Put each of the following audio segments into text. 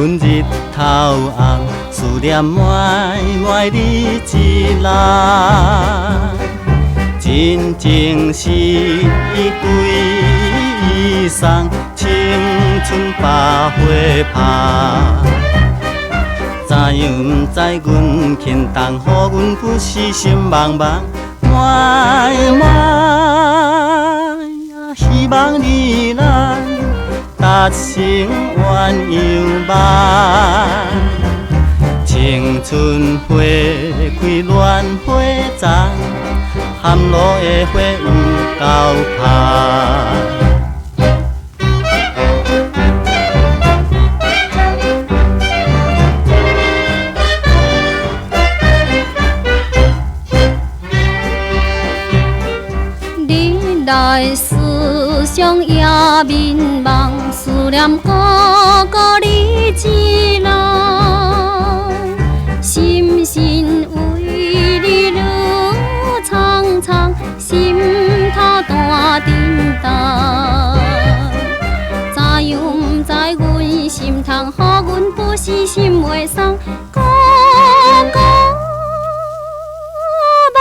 阮日头红，思念满满你一人。真情是伊对伊送，青春百花香。知影毋知阮牵动，予阮不是心茫茫，满满希望你咱达成鸳鸯梦。青春花开乱花丛，含路的花有够香。来思乡也迷茫，思念哥哥你一人，心心为你路苍苍，心头大震动。知影毋知阮心痛，予阮不是心袂松，哥哥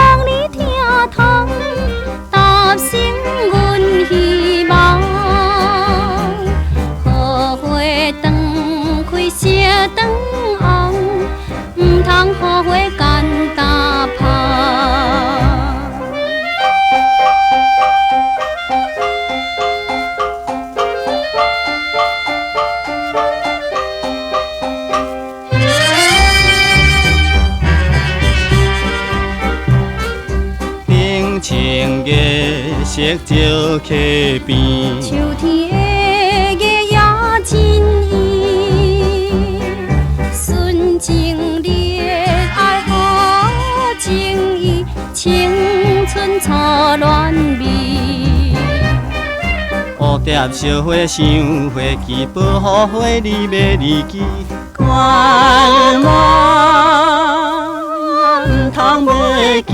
望你听通。答成阮希望，好花长开色长红，毋通予花干焦香。情月色照溪边，秋天的月也真圆，纯情烈爱好情意，青春初恋味。蝴蝶烧花想花期，保护花你要离记，关门毋通袂记。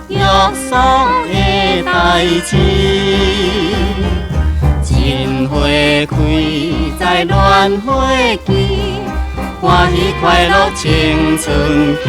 约束的代志，真花开在乱花期，欢喜快乐青春期。